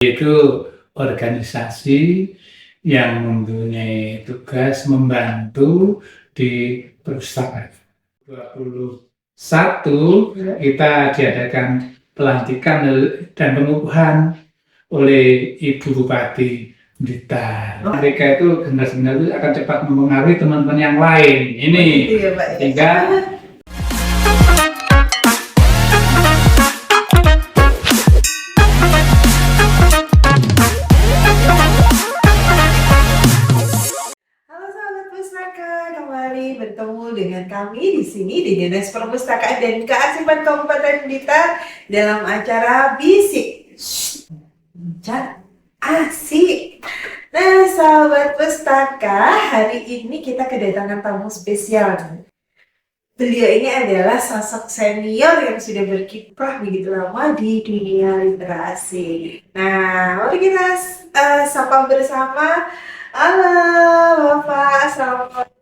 Itu organisasi yang mempunyai tugas membantu di perpustakaan. 21 kita diadakan pelantikan dan pengukuhan oleh Ibu Bupati Blitar. Mereka itu benar-benar akan cepat mempengaruhi teman-teman yang lain. Ini sehingga bertemu dengan kami di sini di Dinas Perpustakaan dan Kearsipan Kabupaten Blitar dalam acara Bisik Asik. Nah, sahabat pustaka, hari ini kita kedatangan tamu spesial. Beliau ini adalah sosok senior yang sudah berkiprah begitu lama di dunia literasi. Nah, mari kita sapa bersama. Halo Bapak, assalamualaikum.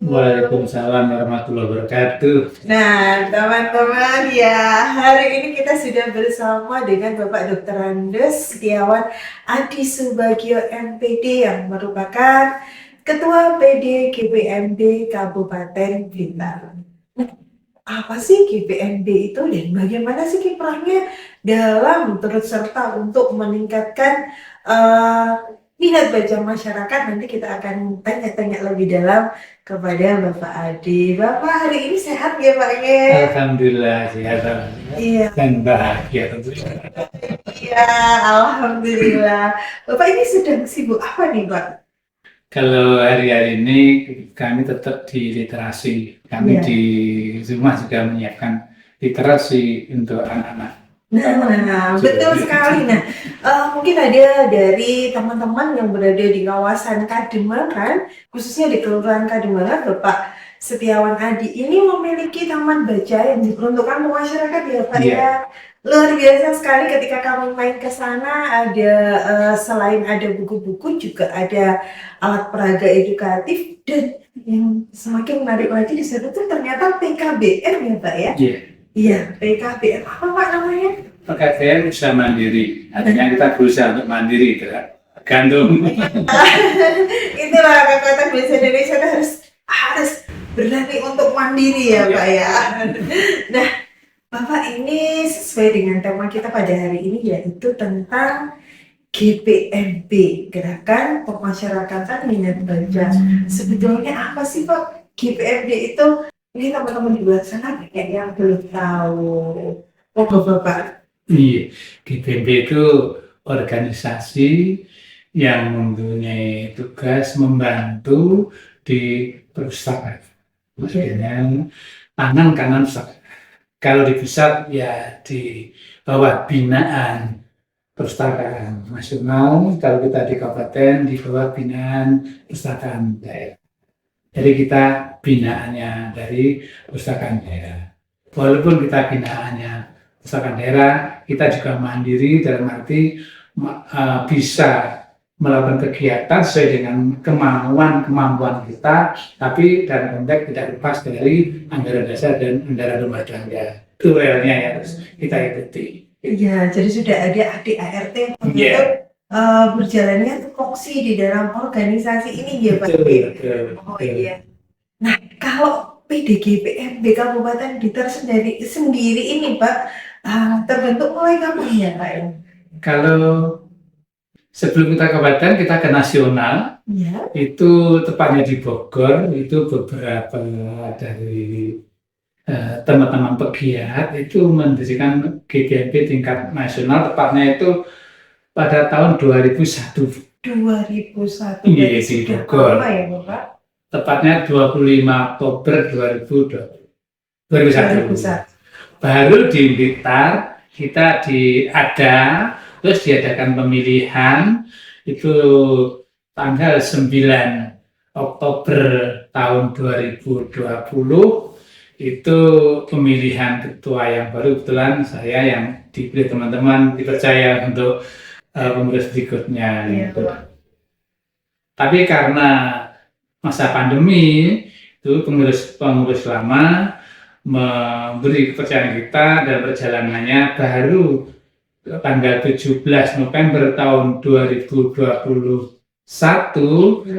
Waalaikumsalam warahmatullahi wabarakatuh. Nah, teman-teman ya, hari ini kita sudah bersama dengan Bapak Dr. Andes Setiawan Adi Subagio MPD yang merupakan Ketua PD GPMD Kabupaten Blitar. Apa sih GPMD itu dan bagaimana sih kiprahnya dalam turut serta untuk meningkatkan minat baca masyarakat? Nanti kita akan tanya-tanya lebih dalam kepada Bapak Adi. Bapak hari ini sehat ya Pak? Alhamdulillah sehat. Iya. Dan bahagia tentunya. Iya, alhamdulillah. Bapak ini sedang sibuk apa nih Pak? Kalau hari-hari ini kami tetap di literasi. Kami di rumah juga menyiapkan literasi untuk anak-anak. Nah, betul sekali. Nah, mungkin ada dari teman-teman yang berada di kawasan Kademangan, khususnya di Kelurahan Kademangan, Bapak Setiawan Adi ini memiliki taman baca yang diperuntukkan untuk masyarakat ya Pak ya. Luar biasa sekali ketika kami main ke sana, ada selain ada buku-buku juga ada alat peraga edukatif, dan yang semakin menarik lagi di sana tuh ternyata PKBM ya Pak ya. Iya, PKBM apa Pak namanya? PKBM usaha mandiri, artinya kita berusaha untuk mandiri, gantung. Itulah kekuatan bahasa Indonesia harus berani untuk mandiri ya Pak ya. Nah, Bapak ini sesuai dengan tema kita pada hari ini, yaitu tentang GPMB, Gerakan Pemasyarakatan Minat Baca. Sebetulnya apa sih Pak GPMB itu? Ini teman-teman di luar sana banyak yang belum tahu. Oh Bapak. Iya, GPMB itu organisasi yang mempunyai tugas membantu di perpustakaan. Maksudnya tangan kanan pustaka. Kalau di pusat ya di bawah binaan perpustakaan nasional, kalau kita di kabupaten di bawah binaan perpustakaan daerah. Jadi kita binaannya dari perpustakaan daerah. Walaupun kita binaannya perpustakaan daerah, kita juga mandiri dalam arti bisa melakukan kegiatan sesuai dengan kemampuan kita, tapi dalam konteks tidak lepas dari anggaran dasar dan anggaran rumah tangga. Itu realnya ya, terus kita ikuti. Iya, jadi sudah ada ADART untuk berjalannya tupoksi di dalam organisasi ini ya Pak. Oh iya. Nah, kalau PDGPMB Kabupaten Blitar sendiri ini Pak terbentuk mulai kapan ya Pak? Kalau sebelum kita kabupaten, kita ke nasional. Ya. Itu tepatnya di Bogor. Itu beberapa dari teman-teman pegiat itu mendirikan GPMB tingkat nasional, tepatnya itu pada tahun 2001. 2001. Iya, di Bogor. Ya, Bapak? Tepatnya 25 Oktober 2001. Baru di Blitar kita terus diadakan pemilihan itu tanggal 9 Oktober tahun 2020. Itu pemilihan ketua yang baru, kebetulan saya yang dipilih teman-teman, dipercaya untuk pengurus berikutnya. Gitu. Tapi karena masa pandemi itu pengurus lama memberi kepercayaan kita dan perjalanannya baru tanggal 17 November tahun 2021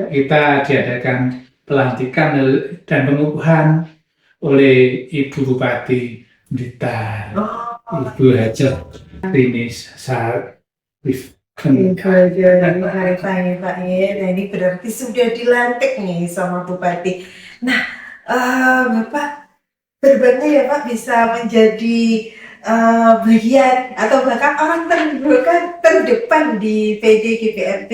kita diadakan pelantikan dan pengukuhan oleh Ibu Bupati Blitar, Ibu Hajah Rinis Sarif. Pak ya. Nah ini berarti sudah dilantik nih sama Bupati. Nah, Bapak berbangga ya Pak bisa menjadi bagian atau bahkan orang terdepan di PD GPMP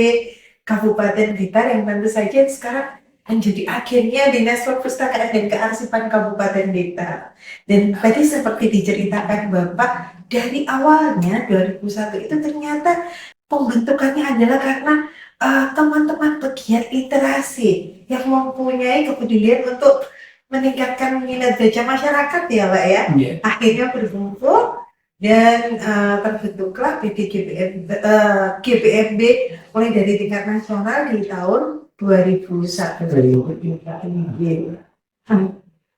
Kabupaten Blitar yang tentu saja sekarang menjadi agennya Dinas Perpustakaan dan Kearsipan Kabupaten Blitar. Dan tadi seperti diceritakan Bapak, dari awalnya 2001 itu ternyata pembentukannya adalah karena teman-teman pegiat literasi yang mempunyai kepedulian untuk meningkatkan minat baca masyarakat ya Pak ya. Yeah. Akhirnya berkumpul dan terbentuklah PD GPMB mulai dari tingkat nasional di tahun 2001.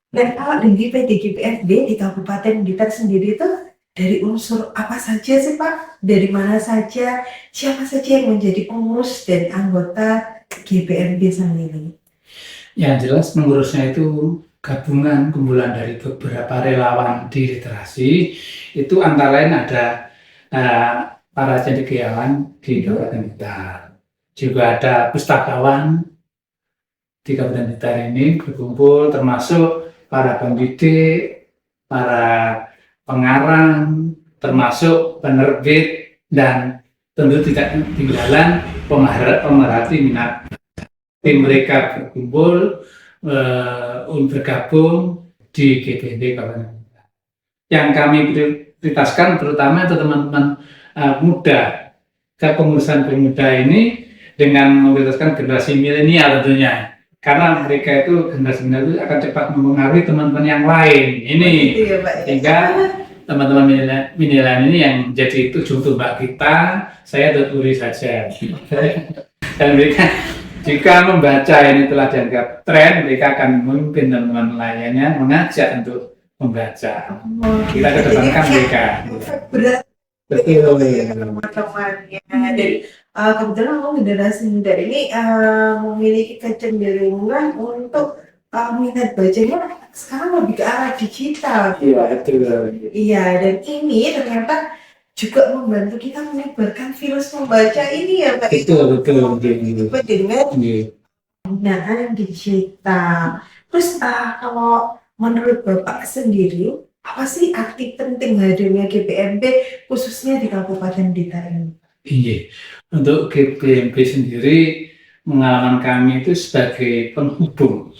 Dan kalau di PD GPMB di Kabupaten Blitar sendiri itu dari unsur apa saja sih Pak? Dari mana saja? Siapa saja yang menjadi pengurus dan anggota GPMB sendiri? Yang jelas pengurusnya itu gabungan kumpulan dari beberapa relawan di literasi. Itu antara lain ada para cendekiawan di Kabupaten Blitar. Juga ada pustakawan di Kabupaten Blitar ini berkumpul, termasuk para pendidik, para pengarang, termasuk penerbit, dan tentu tidak ketinggalan pemerhati minat. Tim mereka berkumpul bergabung di GPMB Kabupaten Blitar. Yang kami prioritaskan terutama itu teman-teman muda, kepengurusan pemuda ini dengan memprioritaskan generasi milenial tentunya. Karena mereka itu generasi milenial itu akan cepat mempengaruhi teman-teman yang lain. Ini sehingga teman-teman milenial ini yang jadi ujung tombak kita, saya tuturi saja. Dan mereka jika membaca ini telah dianggap tren, mereka akan memimpin teman-teman lainnya mengajak untuk membaca. Kita kedepankan mereka. Betul teman-temannya. Dan kebetulan generasi muda ini memiliki kecenderungan untuk minat bacanya sekarang lebih ke arah digital. Iya, betul. Iya, dan ini ternyata juga membantu kita menyebarkan virus membaca ini ya Pak. Betul. Dengan penggunaan digital. Terus kalau menurut Bapak sendiri, apa sih arti penting hadirnya GPMB khususnya di Kabupaten Blitar ini? Iya, untuk GPMB sendiri pengalaman kami itu sebagai penghubung.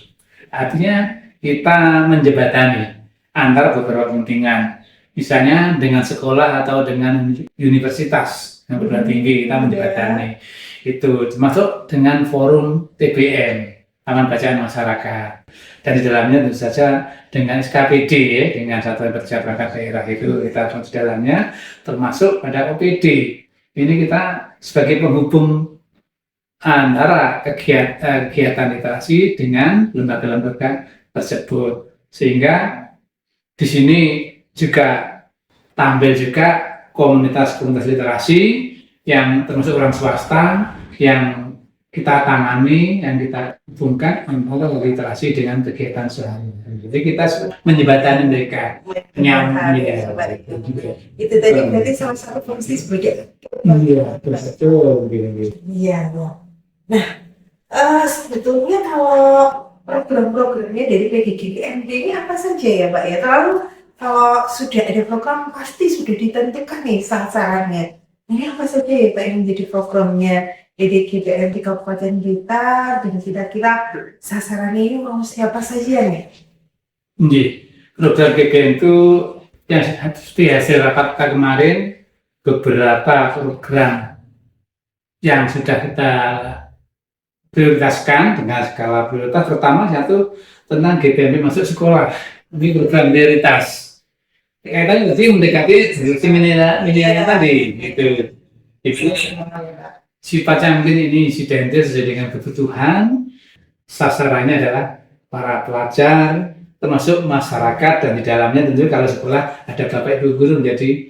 Artinya kita menjembatani antara beberapa kepentingan. Misalnya dengan sekolah atau dengan universitas yang perguruan tinggi kita menjembatani. Itu termasuk dengan forum TBM, Taman Bacaan Masyarakat. Dan di dalamnya tentu saja dengan SKPD ya, dengan Satuan Kerja Perangkat Daerah itu kita di dalamnya, termasuk pada OPD. Ini kita sebagai penghubung antara kegiatan literasi dengan lembaga-lembaga tersebut, sehingga di sini juga tampil juga komunitas literasi yang termasuk orang swasta yang kita tangani, yang kita hubungkan antara literasi dengan kegiatan sehari-hari. Jadi kita menjembatani mereka. Itu tadi berarti salah satu fungsi sebagai. Iya, betul. Iya. Nah, sebetulnya kalau program-programnya dari PDGPMB ini apa saja ya Pak ya? Kalau sudah ada program pasti sudah ditentukan nih sasarannya. Ini apa saja ya Pak yang menjadi programnya PDGPMB Kabupaten Blitar, dan kira-kira sasarannya ini mau siapa saja nih? Iya, program GPM itu yang seperti hasil rapat kemarin, beberapa program yang sudah kita prioritaskan dengan skala prioritas. Pertama satu tentang GPMB masuk sekolah. Ini program prioritas. Kaitannya tadi mendekati si milenialnya tadi, gitu. Itu sifatnya mungkin ini insidentis sesuai dengan kebutuhan. Sasarannya adalah para pelajar, termasuk masyarakat, dan di dalamnya tentu kalau sekolah ada bapak ibu guru menjadi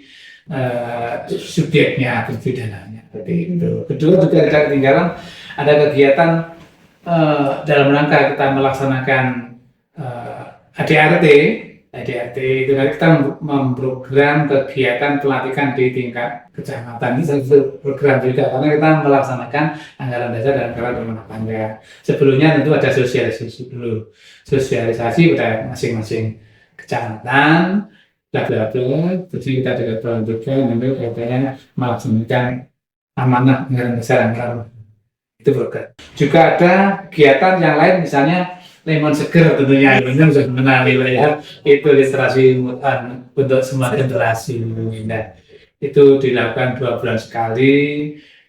subjeknya terpidananya. Seperti itu. Kedua juga tidak ketinggalan ada kegiatan dalam rangka kita melaksanakan ADRT. ADRT itu kita memprogram kegiatan pelatihan di tingkat kecamatan. Ini satu program juga karena kita melaksanakan anggaran dasar dan anggaran rumah tangga. Sebelumnya tentu ada sosialisasi dulu, sosialisasi pada masing-masing kecamatan, bla bla bla. Jadi kita juga nanti katanya melaksanakan amanah anggaran dasar anggaran itu program. Juga ada kegiatan yang lain misalnya lemon seger tentunya benar sudah mengenali ya, itu literasi untuk semua generasi. Nah, itu dilakukan 2 bulan sekali.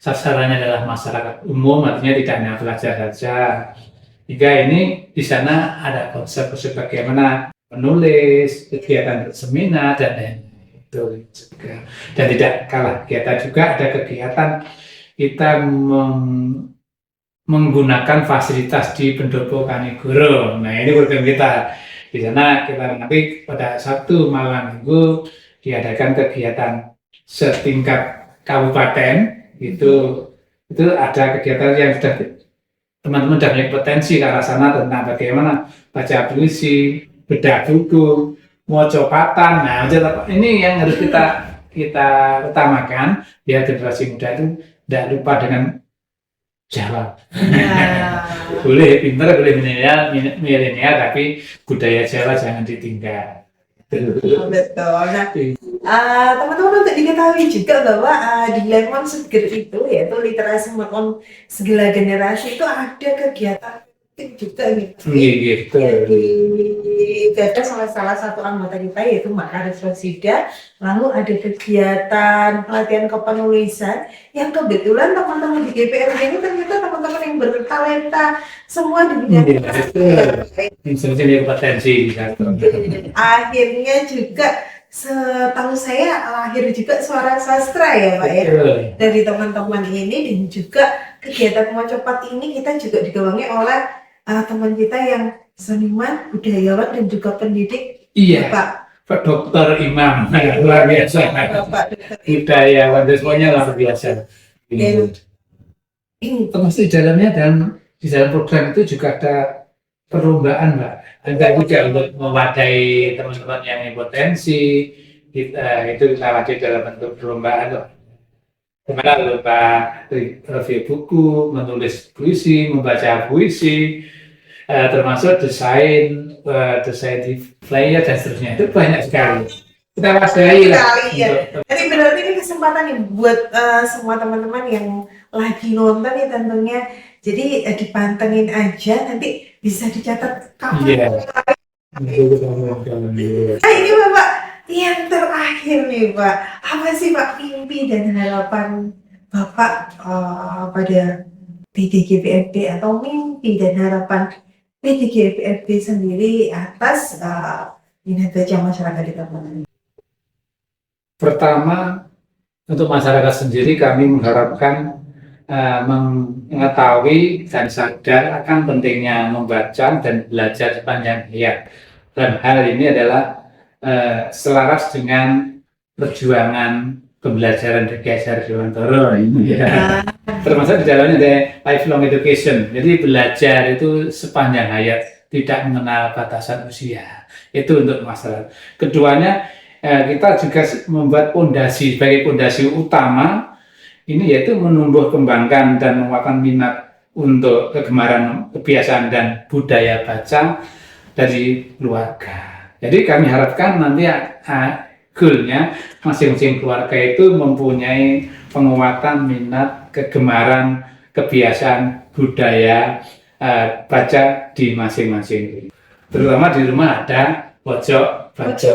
Sasarannya adalah masyarakat umum, artinya tidak hanya pelajar saja. Hingga ini di sana ada konsep-konsep bagaimana menulis, kegiatan seminar dan lain-lain itu juga. Dan tidak kalah kegiatan juga ada kegiatan kita menggunakan fasilitas di Pendopo Kanigoro. Nah, ini program kita. Di sana kita nanti pada Sabtu malam Minggu diadakan kegiatan setingkat kabupaten. Itu ada kegiatan yang sudah teman-teman sudah punya potensi ke arah sana tentang bagaimana baca puisi, bedah buku, mau copatan. Nah, ini yang harus kita utamakan biar generasi muda itu tidak lupa dengan Jawa. Ya. Boleh pintar, boleh milenial, tapi budaya Jawa jangan ditinggal. Betul. Nah, teman-teman untuk diketahui juga bahwa di Lemon Seger itu yaitu literasi maupun segala generasi itu ada kegiatan penting juga gitu. Gitu. Digagas oleh salah satu anggota kita yaitu Mbak Karis Rosida. Lalu ada kegiatan pelatihan kepenulisan yang kebetulan teman-teman di GPRD ini ternyata teman-teman yang bertalenta semua di bidang Misalnya potensi. akhirnya juga setahu saya lahir juga suara sastra ya Pak ya dari teman-teman ini, dan juga kegiatan Mocopat ini kita juga digawangi oleh teman kita yang seniman, budayawan dan juga pendidik. Iya, Pak Dokter Imam, luar biasa. Budayawan, semuanya luar biasa. Termasuk di dalamnya dan di dalam program itu juga ada perlombaan, Mbak. Ada juga untuk mewadai teman-teman yang potensi, itu kita wadai dalam bentuk perlombaan. Gimana lomba review buku, menulis puisi, membaca puisi, termasuk desain di flyer dan seterusnya. Itu banyak sekali. Kita wadai lah. Jadi berarti ini kesempatan nih buat semua teman-teman yang lagi nonton nih tentunya. Jadi dipantengin aja, nanti bisa dicatat kapan. Ini Bapak yang terakhir nih Pak, apa sih Pak mimpi dan harapan Bapak pada PDGPFD atau mimpi dan harapan PDGPFD sendiri atas minat baca masyarakat di Tapanuli? Pertama, untuk masyarakat sendiri kami mengharapkan mengetahui dan sadar akan pentingnya membaca dan belajar sepanjang hayat. Dan hal ini adalah selaras dengan perjuangan pembelajaran dari Kiai Dewantara ini ya. Termasuk di dalamnya ada lifelong education. Jadi belajar itu sepanjang hayat, tidak mengenal batasan usia. Itu untuk masyarakat. Keduanya kita juga membuat fondasi sebagai fondasi utama ini, yaitu menumbuh kembangkan dan menguatkan minat untuk kegemaran, kebiasaan dan budaya baca dari keluarga. Jadi kami harapkan nanti goalnya masing-masing keluarga itu mempunyai penguatan minat, kegemaran, kebiasaan budaya baca di masing-masing. Terutama di rumah ada pojok baca.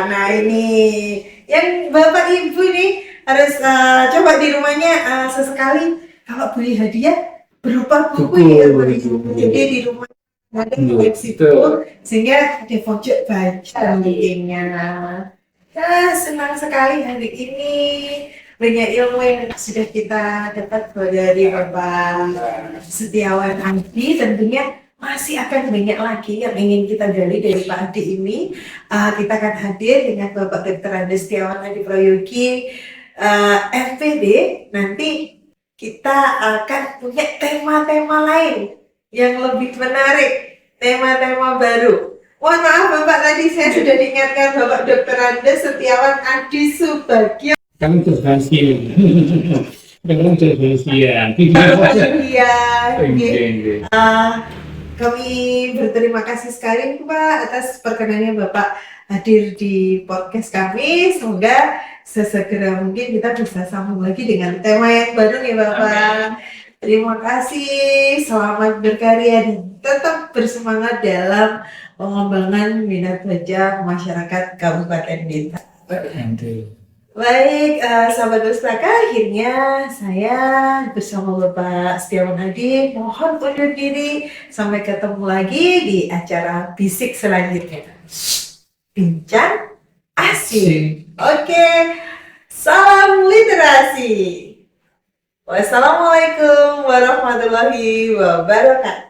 Nah ini yang Bapak Ibu nih harus coba di rumahnya sesekali kalau beli hadiah berupa buku ya Bapak Ibu. Jadi di rumah ada koleksi buku sehingga ada pojok baca nantinya. Senang sekali hari ini banyak ilmu yang sudah kita dapat dari Bapak Setiawan Adi. Tentunya masih akan banyak lagi yang ingin kita gali dari Pak Adi ini. Kita akan hadir dengan Bapak Dr. Andes Setiawan Adi Prayogi, FPD. Nanti kita akan punya tema-tema lain yang lebih menarik, tema-tema baru. Mohon maaf Bapak, tadi saya sudah diingatkan Bapak Dr. Andes Setiawan Adi Subagio. Kami terhasil. Kami terhasil. Iya, Iya. kami berterima kasih sekali Pak atas perkenannya Bapak hadir di podcast kami. Semoga sesegera mungkin kita bisa sambung lagi dengan tema yang baru nih Bapak. Terima kasih, selamat berkarya dan tetap bersemangat dalam pengembangan minat baca masyarakat Kabupaten Bintan. Baik, sahabat pustaka, akhirnya saya bersama Bapak Setiawan Adi mohon undur diri. Sampai ketemu lagi di acara Bisik selanjutnya. Bincang asik. Oke, salam literasi. Wassalamualaikum warahmatullahi wabarakatuh.